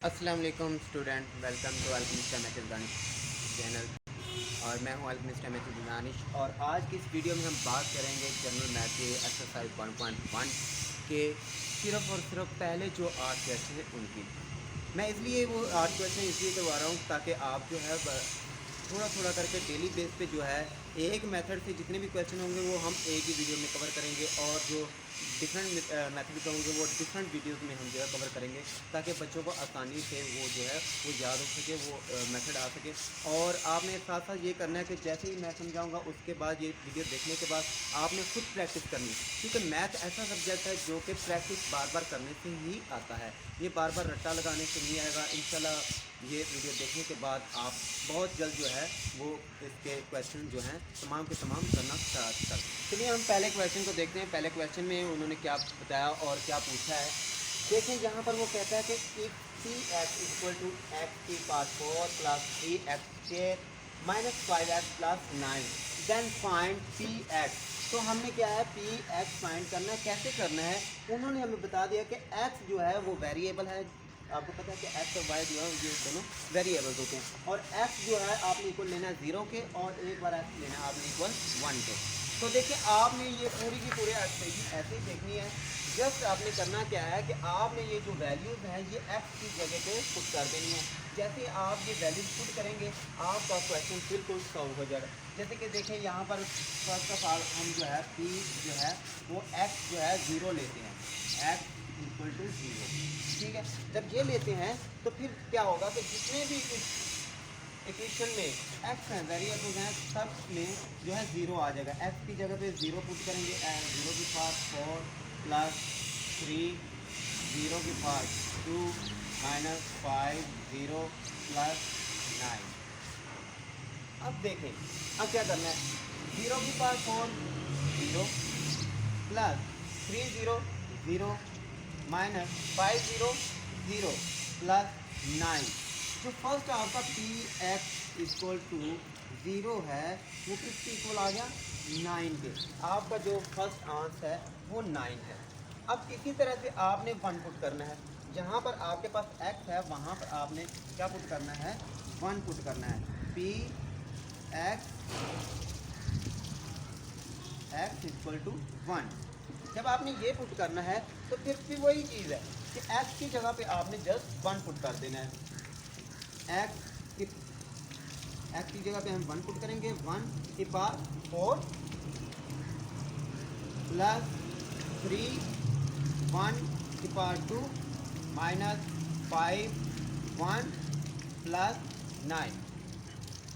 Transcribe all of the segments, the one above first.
अस्सलाम वालेकुम student, welcome to Alchemist method Danish channel. और मैं हूं अल्केमिस्ट मैथड दानिश। और आज की इस वीडियो में हम बात करेंगे जनरल मैथ के एक्सरसाइज 1.1 के सिर्फ और सिर्फ पहले जो 8 क्वेश्चन हैं उनकी। मैं इसलिए वो 8 क्वेश्चन इसलिए करवा रहा हूँ ताकि आप जो है थोड़ा थोड़ा करके डेली बेस पे जो है एक मेथड से जितने भी क्वेश्चन होंगे वो हम एक ही वीडियो में कवर करेंगे, और जो डिफरेंट मेथड के होंगे वो डिफरेंट वीडियोस में हम जो है कवर करेंगे, ताकि बच्चों को आसानी से वो जो है वो याद हो सके, वो मेथड आ सके। और आपने साथ साथ ये करना है कि जैसे ही मैं समझाऊंगा उसके बाद ये वीडियो देखने के बाद आपने खुद प्रैक्टिस करनी है, क्योंकि मैथ ऐसा सब्जेक्ट है जो कि प्रैक्टिस बार बार करने से ही आता है। ये बार बार रट्टा लगाने से नहीं आएगा। इंशाल्लाह ये वीडियो देखने के बाद आप बहुत जल्द जो है वो इसके क्वेश्चन जो हैं तमाम के तमाम करना स्टार्ट कर। चलिए हम पहले क्वेश्चन को देखते हैं। पहले क्वेश्चन में उन्होंने क्या बताया और क्या पूछा है। देखिए यहाँ पर वो कहता है कि if c x equal to x की power 4 plus 3x square minus 5x plus 9 then find p x. तो हमने क्या है पी एक्स फाइंड करना है। कैसे करना है उन्होंने हमें बता दिया कि एक्स जो है वो वेरिएबल है। आपको पता है कि एक्स और वाई जो है ये दोनों वेरिएबल्स होते हैं, और एक्स जो है आपने इक्वल लेना है 0 के, और एक बार एक्स लेना है आपने इक्वल 1 के। तो देखिए आपने ये पूरी की पूरी एक्सप्रेशन ऐसे ही देखनी है। जस्ट आपने करना क्या है कि आपने ये जो वैल्यूज़ हैं ये एक्स की जगह पे पुट कर देनी है। जैसे आप ये वैल्यूज पुट करेंगे आपका क्वेश्चन बिल्कुल सॉल्व हो जाएगा। जैसे कि देखें यहाँ पर फर्स्ट ऑफ ऑल हम जो है पी जो है वो एक्स जो है 0 लेते हैं, एक्स इक्वल टू 0। ठीक है, जब ये लेते हैं तो फिर क्या होगा कि जितने भी इस इक्वेशन में एक्स हैं वेरिएबल्स हैं सब में जो है 0 आ जाएगा। एक्स की जगह पे 0 पुट करेंगे, 0 की पावर 4 प्लस 3, 0 की पावर 2 माइनस 5, 0 प्लस 9। अब देखें अब क्या करना है। 0 की पावर 4 0 प्लस 3 0 0 माइनस 5 0 0 प्लस 9। जो फर्स्ट आपका पी एक्स इक्वल टू 0 है वो किसके इक्वल आ गया 9 के। आपका जो फर्स्ट आंसर है वो 9 है। अब इसी तरह से आपने 1 पुट करना है। जहाँ पर आपके पास x है वहाँ पर आपने क्या पुट करना है 1 पुट करना है। P x x equal to 1। जब आपने ये पुट करना है तो फिर भी वही चीज़ है कि x की जगह पे आपने जस्ट 1 पुट कर देना है। एक्स की जगह पे हम 1 पुट करेंगे, 1 की पावर 4 प्लस 3 1 की पावर 2 माइनस 5 1 प्लस 9।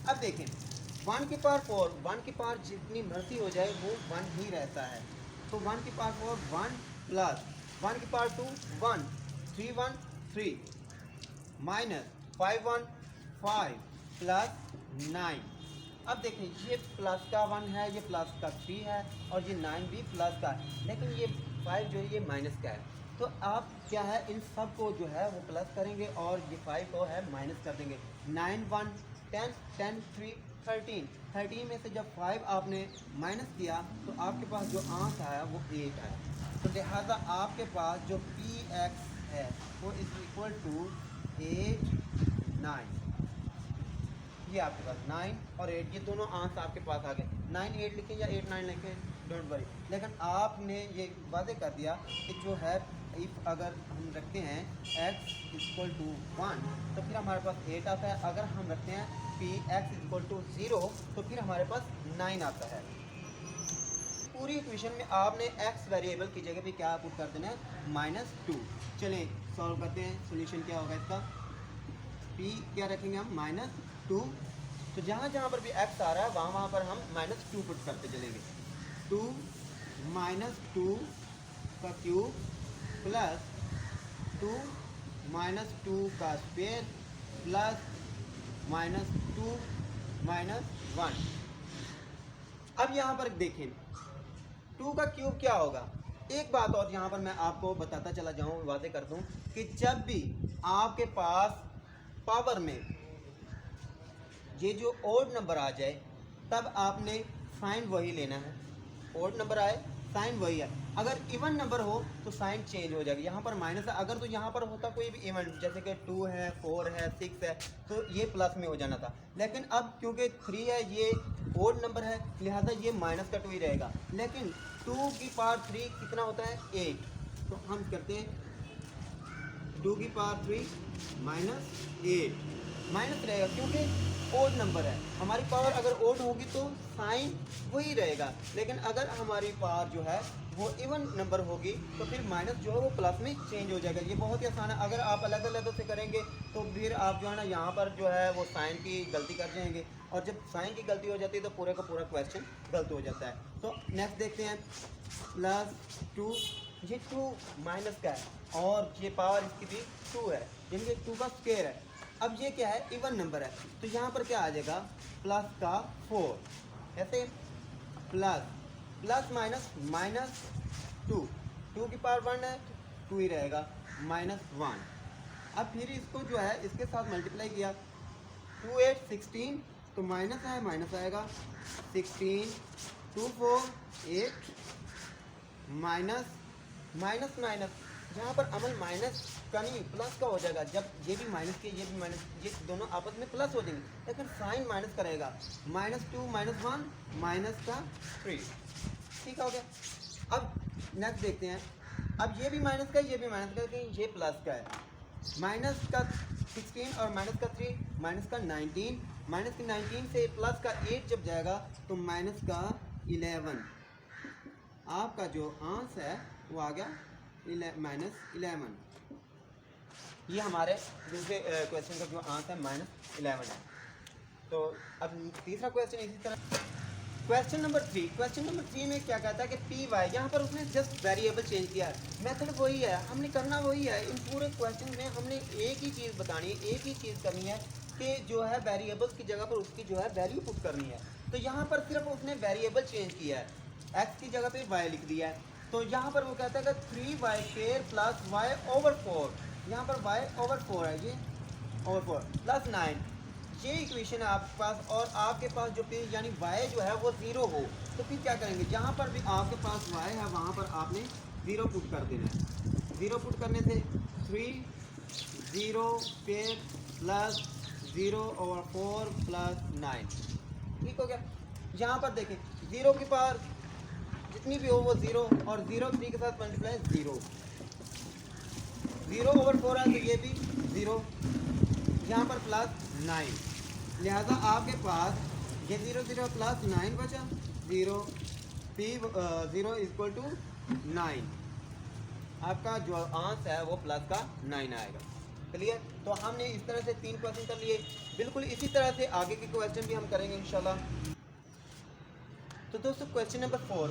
अब देखें 1 की पावर 4, 1 की पावर जितनी मर्जी हो जाए वो 1 ही रहता है। तो 1 की पावर 4 1 प्लस 1 की पावर 2 1 3 1 3 माइनस 5 1 5 प्लस 9। अब देखें ये प्लस का 1 है, ये प्लस का 3 है, और ये 9 भी प्लस का है, लेकिन ये 5 जो है ये माइनस का है। तो आप क्या है इन सब को जो है वो प्लस करेंगे और ये 5 को है माइनस कर देंगे। 9 1 10 10 3 13 13 में से जब 5 आपने माइनस किया तो आपके पास जो आंसर आया वो 8 आया। तो लिहाजा आपके पास जो पी एक्स है वो इज इक्वल टू 8 9। ये आपके पास 9 और 8 ये दोनों आंसर आपके पास आ गए। 9 8 लिखें या 8 9 लिखें डोंट वरी, लेकिन आपने ये वादे कर दिया कि जो है इफ अगर हम रखते हैं x इक्वल टू 1 तो फिर हमारे पास 8 आता है। अगर हम रखते हैं पी एक्स इक्वल टू 0 तो फिर हमारे पास 9 आता है। पूरी इक्वेशन में आपने x वेरिएबल की जगह पे क्या पुट कर देना है -2। चलें सॉल्व करते हैं। सोल्यूशन क्या होगा इसका, p क्या रखेंगे हम -2। तो जहाँ जहाँ पर भी x आ रहा है वहाँ वहाँ पर हम -2 पुट करते चलेंगे। 2 -2 का क्यूब प्लस 2 -2 का स्क्वायर प्लस -2 -1। अब यहाँ पर देखें 2 का क्यूब क्या होगा। एक बात और यहाँ पर मैं आपको बताता चला जाऊँ, वादे कर दूँ कि जब भी आपके पास पावर में ये जो ओड नंबर आ जाए तब आपने साइन वही लेना है। ओड नंबर आए साइन वही है। अगर इवन नंबर हो तो साइन चेंज हो जाएगा, यहाँ पर माइनस है। अगर तो यहाँ पर होता कोई भी इवन, जैसे कि 2 है, 4 है, 6 है, तो ये प्लस में हो जाना था। लेकिन अब क्योंकि 3 है, ये ओड नंबर है, लिहाजा ये माइनस का 2 ही रहेगा। लेकिन 2 की पावर 3 कितना होता है? 8। तो हम करते हैं 2 की पावर 3 माइनस 8, माइनस रहेगा क्योंकि ओड नंबर है। हमारी पावर अगर ओड होगी तो साइन वही रहेगा, लेकिन अगर हमारी पावर जो है वो इवन नंबर होगी तो फिर माइनस जो है वो प्लस में चेंज हो जाएगा। ये बहुत ही आसान है। अगर आप अलग अलग से करेंगे तो फिर आप जो है ना यहाँ पर जो है वो साइन की गलती कर जाएंगे, और जब साइन की गलती हो जाती है तो पूरे का पूरा क्वेश्चन गलत हो जाता है। तो नेक्स्ट देखते हैं, +2, ये 2 माइनस का है और ये पावर इसकी भी 2 है, यानी कि 2 का स्क्वायर है। अब ये क्या है? इवन नंबर है, तो यहाँ पर क्या आ जाएगा? प्लस का 4, ऐसे प्लस माइनस माइनस 2 की पावर 1 है, 2 ही रहेगा, -1। अब फिर इसको जो है इसके साथ मल्टीप्लाई किया, 2 8 16, तो माइनस है, माइनस आएगा 16, 2 4 8, माइनस माइनस माइनस, यहाँ पर अमल माइनस का नहीं प्लस का हो जाएगा। जब ये भी माइनस के ये भी माइनस, ये दोनों आपस में प्लस हो जाएंगे, लेकिन साइन माइनस करेगा, -2 -1 माइनस का 3। ठीक हो गया। अब नेक्स्ट देखते हैं, अब ये भी माइनस का ये भी माइनस का, लेकिन ये प्लस का है। माइनस का 16 और माइनस का 3, माइनस का 19, माइनस का 19 से प्लस का 8 जब जाएगा तो माइनस का 11। आपका जो आंसर है वो आ गया -11। ये हमारे दूसरे क्वेश्चन का जो आंसर है -11 है। तो अब तीसरा क्वेश्चन इसी तरह, क्वेश्चन नंबर 3 में क्या कहता है कि पी वाई, यहाँ पर उसने जस्ट वेरिएबल चेंज किया है, मेथड वही है, हमने करना वही है। इन पूरे क्वेश्चन में हमने एक ही चीज़ बतानी है, एक ही चीज़ करनी है कि जो है वेरिएबल्स की जगह पर उसकी जो है वैल्यू पुट करनी है। तो यहाँ पर सिर्फ उसने वेरिएबल चेंज किया है, एक्स की जगह पे वाई लिख दिया है। तो यहाँ पर वो कहता है कि 3y² + y/4, यहाँ पर y/4 है, ये /4 + 9, ये इक्वेशन है आपके पास। और आपके पास जो पे यानी y जो है वो 0 हो, तो फिर क्या करेंगे? जहाँ पर भी आपके पास y है वहाँ पर आपने 0 पुट कर देना है। 0 पुट करने से 3 0 पेड़ + 0/4 + 9, ठीक हो गया। यहाँ पर देखें 0 की पावर जितनी भी हो वो 0, और 0 3 के साथ मल्टीप्लाई 0, 0/4 है तो ये भी 0, यहाँ पर +9, लिहाजा आपके पास ये 0 0 + 9 बचा, 0 p 0 = 9। आपका जो आंसर है वो प्लस का 9 आएगा। क्लियर? तो हमने इस तरह से 3 क्वेश्चन कर लिए। बिल्कुल इसी तरह से आगे के क्वेश्चन भी हम करेंगे इंशाल्लाह। तो दोस्तों क्वेश्चन नंबर 4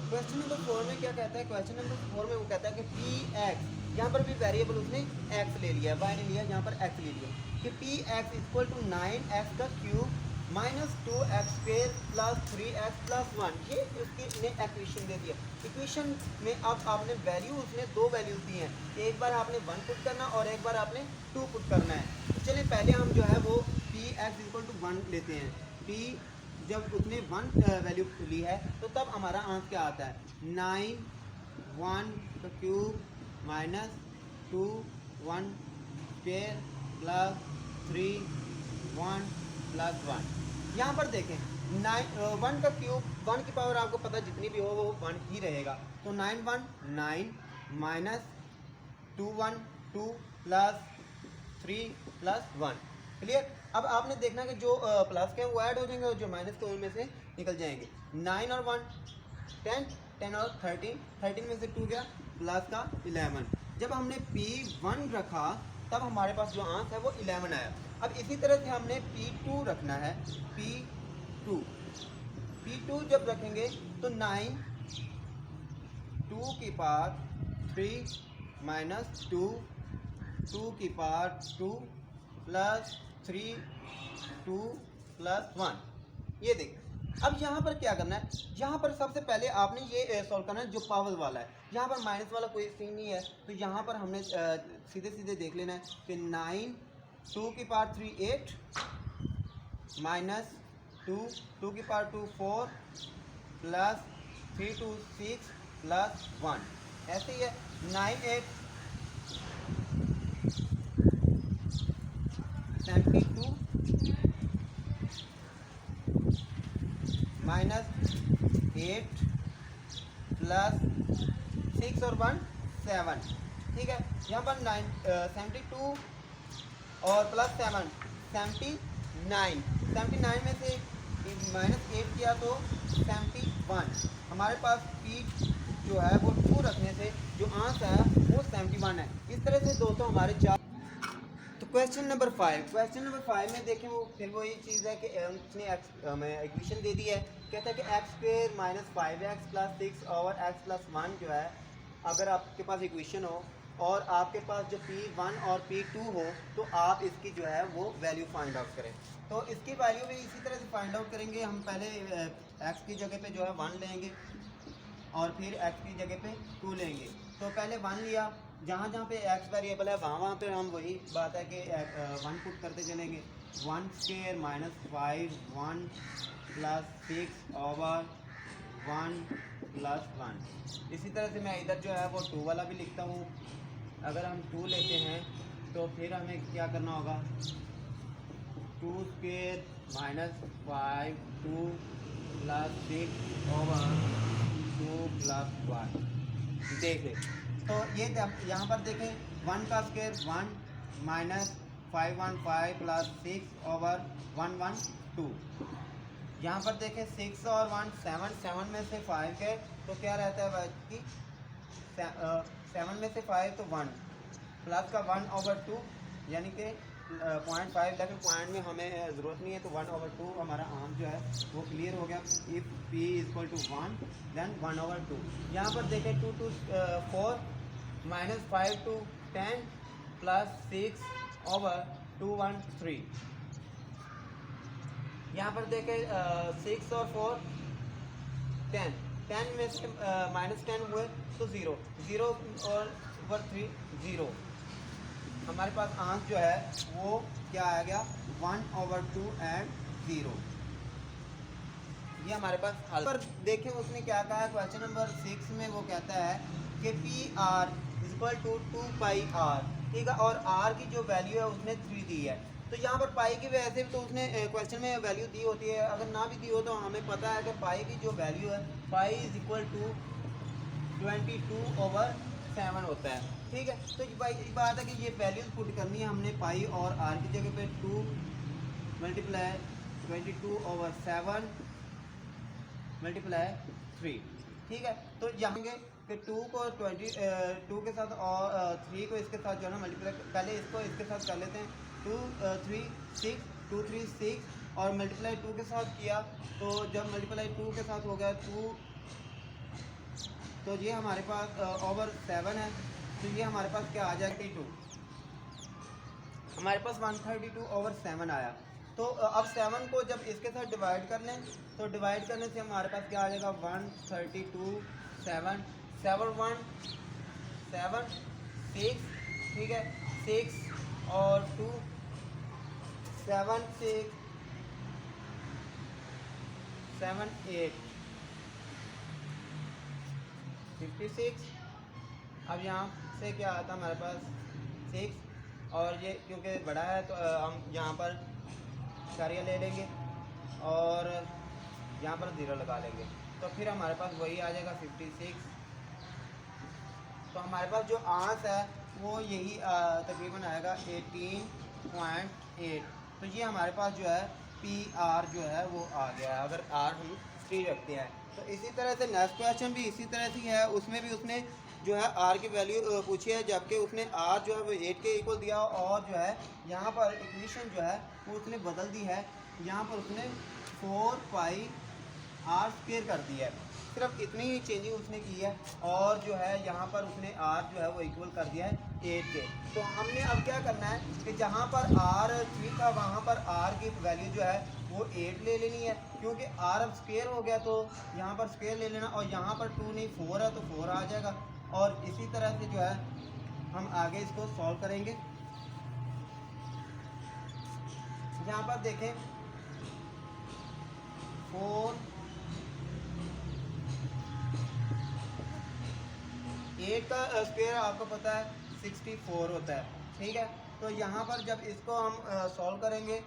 में क्या कहता है? क्वेश्चन नंबर 4 में वो कहता है कि पी एक्स, यहाँ पर भी वेरिएबल उसने एक्स ले लिया, वाई नहीं लिया, यहाँ पर एक्स ले लिया, कि P x = 9x³ -2x² + 3x + 1, ये उसकी ने इक्वेशन दे दिया। इक्वेशन में अब आपने वैल्यू, उसने 2 वैल्यूज दी हैं, एक बार आपने 1 पुट करना और एक बार आपने 2 पुट करना है। तो चलिए पहले हम जो है वो पी एक्स = 1 लेते हैं। पी जब उसने 1 वैल्यू ली है तो तब हमारा आंसर क्या आता है? 9 1³ -2 1² + 3 1 + 1। यहाँ पर देखें 1 का क्यूब, 1 की पावर आपको पता जितनी भी हो वो 1 ही रहेगा। तो 9 1 9 -2 1 2 + 3 + 1। क्लियर? अब आपने देखना कि जो प्लस के हैं वो ऐड हो जाएंगे और जो माइनस के उनमें से निकल जाएंगे। 9 और 1 10, 10 और 13, 13 में से 2 गया, प्लस का 11। जब हमने P1 रखा तब हमारे पास जो आंसर है वो 11 आया। अब इसी तरह से हमने P2 रखना है, P2 जब रखेंगे तो 9 2 की पावर 3 -2 2 की पावर 2 + 3 2 + 1। ये देख, अब यहाँ पर क्या करना है? यहाँ पर सबसे पहले आपने ये सॉल्व करना है जो पावर वाला है। यहाँ पर माइनस वाला कोई सीन नहीं है, तो यहाँ पर हमने सीधे सीधे देख लेना है कि 9 2 की पावर 3 8 -2 2 की पावर 2 4 + 3 2 6 प्लस 1, ऐसे ही है 9 8 72 माइनस 8 प्लस 6 और 1 7, ठीक है। यहाँ पर 72 और प्लस 7 79 में से -8 किया तो 71। हमारे पास पी जो है वो 2 रखने से जो आंसर है वो 71 है। इस तरह से दोस्तों हमारे 4। तो क्वेश्चन नंबर 5 में देखें वो फिर वही चीज़ है कि उसने हमें इक्वेशन दे दी है। कहता है कि x² - 5x + 6 ओवर x + 1 जो है, अगर आपके पास इक्वेशन हो और आपके पास जो P1 और P2 हो तो आप इसकी जो है वो वैल्यू फाइंड आउट करें। तो इसकी वैल्यू भी इसी तरह से फाइंड आउट करेंगे। हम पहले x की जगह पे जो है 1 लेंगे और फिर x की जगह पे 2 लेंगे। तो पहले 1 लिया, जहाँ जहाँ पे x वेरिएबल है वहाँ पे हम वही बात है कि 1 पुट करते चलेंगे। 1² - 5 1 + 6 ओवर 1 + 1। इसी तरह से मैं इधर जो है वो 2 वाला भी लिखता हूँ। अगर हम 2 लेते हैं तो फिर हमें क्या करना होगा, 2² - 5 2 + 6 ओवर 2 + 1। देख ले, तो ये यहाँ पर देखें 1 का स्क्वायर 1 माइनस 5 1 5 प्लस 6 ओवर 1 1 2। यहाँ पर देखें 6 और 1 7, 7 में से 5 है तो क्या रहता है भाई कि 7 में से 5 तो 1 प्लस का 1/2 यानी कि 0.5, लेकिन पॉइंट में हमें ज़रूरत नहीं है तो 1/2 हमारा आम जो है वो क्लियर हो गया। If p = 1 then 1/2। यहाँ पर देखें 2 2 4 -5 to 10 प्लस 6 ओवर 2 1 3। यहाँ पर देखें 6 और 4 10, 10 में से -10 हुए तो 0 0 और ओवर 3 0। हमारे पास आंसर जो है वो क्या आ गया 1/2 एंड 0। ये हमारे पास हल पर देखें उसने क्या कहा है। क्वेश्चन नंबर 6 में वो कहता है कि PR = 2πr, ठीक है, और r की जो वैल्यू है उसने 3 दी है। तो यहाँ पर पाई की वैसे तो उसने क्वेश्चन में वैल्यू दी होती है, अगर ना भी दी हो तो हमें पता है कि पाई की जो वैल्यू है पाई = 22/7 होता है, ठीक है। तो ये बात है कि ये वैल्यूज पुट करनी है हमने पाई और r की जगह पे 2 × 22/7 × 3, ठीक है। तो यहाँ कि 2 को 2 के साथ और 3 को इसके साथ जो है ना मल्टीप्लाई, पहले इसको इसके साथ कर लेते हैं। 2 3 6 2 3 6 और मल्टीप्लाई 2 के साथ किया तो जब मल्टीप्लाई 2 के साथ हो गया 2 तो ये हमारे पास ओवर 7 है। तो ये हमारे पास क्या आ जाएगा 2, हमारे पास 132/7 आया। तो अब 7 को जब इसके साथ डिवाइड कर लें तो डिवाइड करने से हमारे पास क्या आ जाएगा 132/7 7 1 7 6, ठीक है, 6 और 2 7 6 7 8 56। अब यहाँ से क्या आता है हमारे पास 6 और ये क्योंकि बड़ा है तो हम यहाँ पर कार्य ले लेंगे और यहाँ पर 0 लगा लेंगे तो फिर हमारे पास वही आ जाएगा 56। तो हमारे पास जो आंसर है वो यही तकरीबन आएगा 18.8। तो ये हमारे पास जो है PR जो है वो आ गया है अगर R हम 3 रखते हैं। तो इसी तरह से नेक्स्ट क्वेश्चन भी इसी तरह से है, उसमें भी उसने जो है R की वैल्यू पूछी है, जबकि उसने R जो है वो 8 के इक्वल दिया और जो है यहाँ पर इक्वेशन जो है वो उसने बदल दी है। यहाँ पर उसने 4πr² कर दिया है, सिर्फ इतनी ही चेंजिंग उसने की है और जो है यहाँ पर उसने R जो है वो इक्वल कर दिया है 8 के। तो हमने अब क्या करना है कि जहाँ पर R 3 था वहाँ पर R की वैल्यू जो है वो 8 ले लेनी है, क्योंकि R अब स्क्वायर हो गया तो यहाँ पर स्क्वायर ले लेना और यहाँ पर 2 नहीं 4 है तो 4 आ जाएगा। और इसी तरह से जो है हम आगे इसको सॉल्व करेंगे। यहाँ पर देखें 4 8 का स्क्वायर आपको पता है 64 होता है, ठीक है। तो यहाँ पर जब इसको हम सॉल्व करेंगे,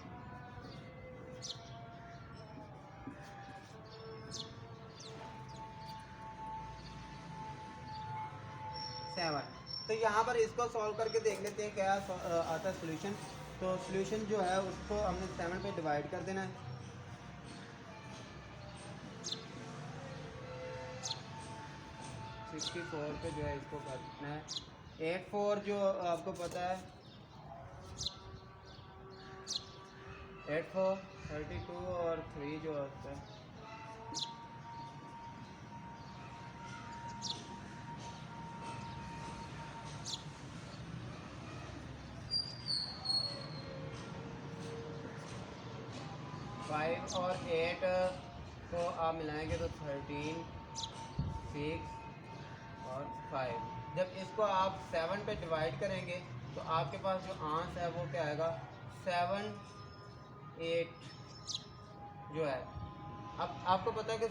तो यहाँ पर इसको सॉल्व करके देख लेते हैं क्या आता है सोल्यूशन। तो सोल्यूशन जो है उसको हमने 7 पे डिवाइड कर देना है। 64 पे जो है इसको करना है 8 4 जो आपको पता है 8 4 32 और 3 जो होता है 5 और 8 को आप मिलाएंगे तो 13 6 और 5। जब इसको आप 7 पे डिवाइड करेंगे तो आपके पास जो आंसर है वो क्या आएगा 7 8 जो है। अब आपको पता है कि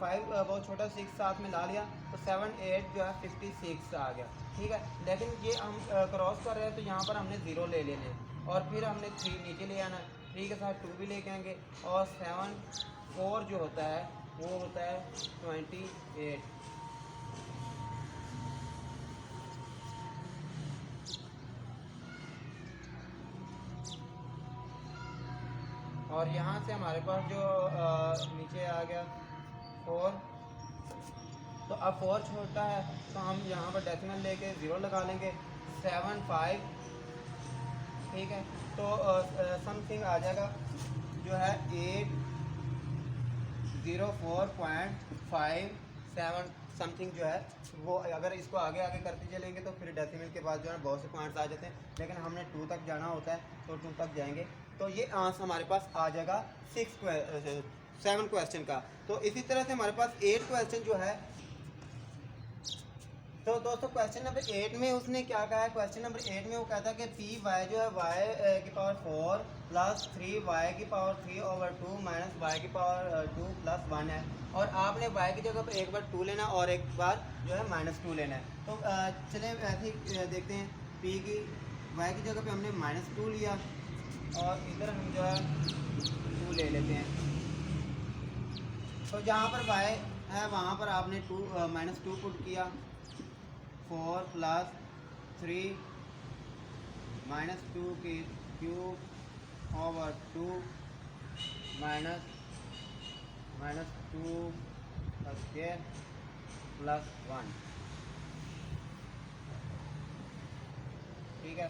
5 बहुत छोटा 6 साथ में ला लिया तो 7 8 जो है 56 आ गया, ठीक है। लेकिन ये हम क्रॉस कर रहे हैं तो यहाँ पर हमने 0 ले लेने हैं और फिर हमने 3 नीचे ले आना है, 3 के साथ 2 भी लेके आएंगे और 7 4 जो होता है वो होता है 28। और यहाँ से हमारे पास जो नीचे आ गया 4, तो अब 4 छोटा है तो हम यहाँ पर डेसिमल लेके 0 लगा लेंगे 7 5, ठीक है। तो समथिंग आ जाएगा जो है 804.57 समथिंग जो है वो। अगर इसको आगे आगे करते चलेंगे तो फिर डेसिमल के बाद जो है बहुत से पॉइंट्स आ जाते हैं, लेकिन हमने 2 तक जाना होता है तो 2 तक जाएंगे। तो ये आंसर हमारे पास आ जाएगा 7 क्वेश्चन का। तो इसी तरह से हमारे पास 8 क्वेश्चन जो है, तो दोस्तों क्वेश्चन नंबर 8 में उसने क्या कहा है, क्वेश्चन नंबर 8 में वो कहता है कि पी वाई जो है वाई की पावर 4 प्लस 3 वाई की पावर 3/2 माइनस वाई की पावर 2 प्लस 1 है। और आपने वाई की जगह पर एक बार 2 लेना और एक बार जो है -2 लेना है। तो चलें ऐसे ही देखते हैं, पी की वाई की जगह पे हमने -2 लिया और इधर हम जो है 2 ले लेते हैं। तो जहाँ पर वाई है वहाँ पर आपने -2 पुट किया, 4 प्लस 3 -2 की cube over 2 minus -2 square plus 1, ठीक है।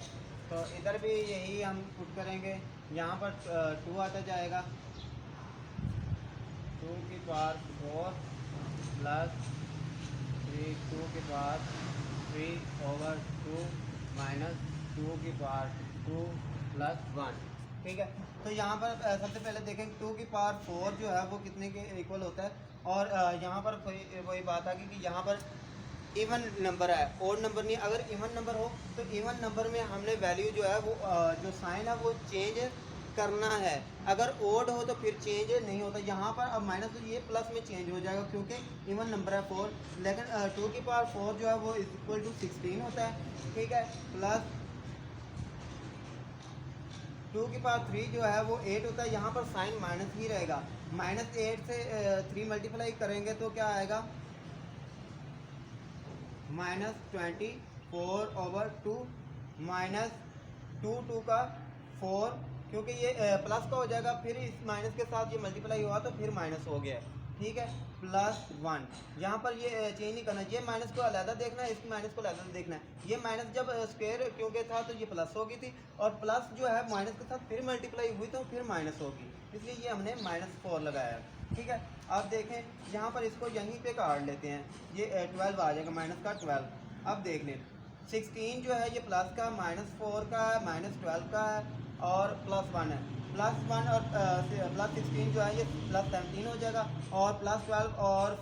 तो इधर भी यही हम पुट करेंगे, यहाँ पर 2 आता जाएगा 2 की पावर 4 प्लस 3 2 की पावर 3/2 माइनस 2 की पावर 2 प्लस 1, ठीक है। तो यहाँ पर सबसे पहले देखें 2 की पावर 4 जो है वो कितने के इक्वल होता है। और यहाँ पर वही बात आ गई कि यहाँ पर इवन नंबर है, ओड नंबर नहीं। अगर इवन नंबर हो तो इवन नंबर में हमने वैल्यू जो है वो जो साइन है वो चेंज करना है। अगर ओड हो तो फिर चेंज नहीं होता। यहाँ पर अब माइनस तो ये प्लस में चेंज हो जाएगा क्योंकि इवन नंबर है 4। लेकिन 2 की पावर 4 जो है वो इक्वल टू 16 होता है, ठीक है। प्लस 2 की पावर 3 जो है वो 8 होता है। यहाँ पर साइन माइनस ही रहेगा। -8 से 3 मल्टीप्लाई करेंगे तो क्या आएगा -24/2 माइनस 2 का 4, क्योंकि ये प्लस का हो जाएगा, फिर इस माइनस के साथ ये मल्टीप्लाई हुआ तो फिर माइनस हो गया, ठीक है। प्लस 1 यहाँ पर ये चेंज नहीं करना, ये माइनस को अलग देखना है, इस माइनस को अलग देखना है। ये माइनस जब स्क्वायर क्योंकि था तो ये प्लस हो गई थी, और प्लस जो है माइनस के साथ फिर मल्टीप्लाई हुई तो फिर माइनस होगी, इसलिए ये हमने -4 लगाया है, ठीक है। आप देखें यहाँ पर इसको यहीं पे काट लेते हैं, ये 12 आ जाएगा, माइनस का 12। अब देख लें 16 जो है ये प्लस का, -4 का, -12 का है और +1 है। +1 और +16 जो है ये +17 हो जाएगा, और +12 और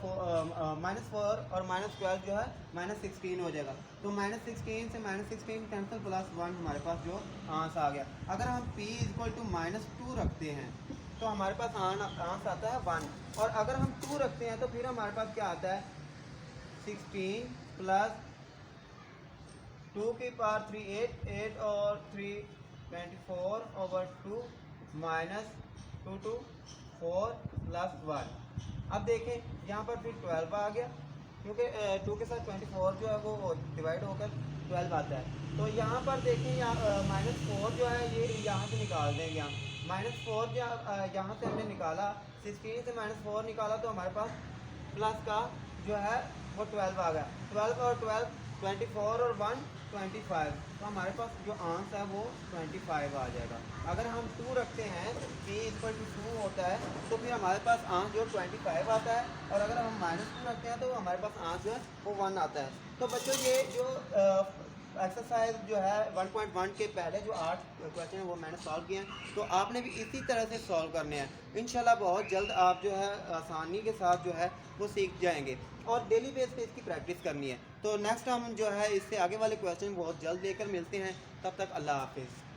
-4 और -12 जो है -16 हो जाएगा। तो -16 से -16 कैंसिल, +1 हमारे पास जो आंसर आ गया। अगर हम p = -2 रखते हैं तो हमारे पास आंसर आता है 1, और अगर हम 2 रखते हैं तो फिर हमारे पास क्या आता है 16 + 2 की पावर 3 8, 8 और 3 24/2 माइनस 2 2 4 प्लस 1। अब देखें यहाँ पर फिर 12 आ गया, क्योंकि 2 के साथ 24 जो है वो डिवाइड होकर 12 आता है। तो यहाँ पर देखें -4 जो है ये यहाँ से निकाल देंगे हम। -4 यहाँ से हमने निकाला, 16 से -4 निकाला तो हमारे पास प्लस का जो है वो 12 आ गया। 12 और 12 24 और 1 25, तो हमारे पास जो आंसर है वो 25 आ जाएगा। अगर हम 2 रखते हैं, p=2 होता है, तो फिर हमारे पास आंसर जो 25 आता है, और अगर हम -2 रखते हैं तो हमारे पास आंसर जो है वो 1 आता है। तो बच्चों ये जो एक्सरसाइज जो है 1.1 के पहले जो 8 क्वेश्चन है वो मैंने सॉल्व किए हैं, तो आपने भी इसी तरह से सॉल्व करने हैं। इंशाल्लाह बहुत जल्द आप जो है आसानी के साथ जो है वो सीख जाएंगे, और डेली बेस पे इसकी प्रैक्टिस करनी है। तो नेक्स्ट हम जो है इससे आगे वाले क्वेश्चन बहुत जल्द लेकर मिलते हैं। तब तक अल्लाह हाफिज़।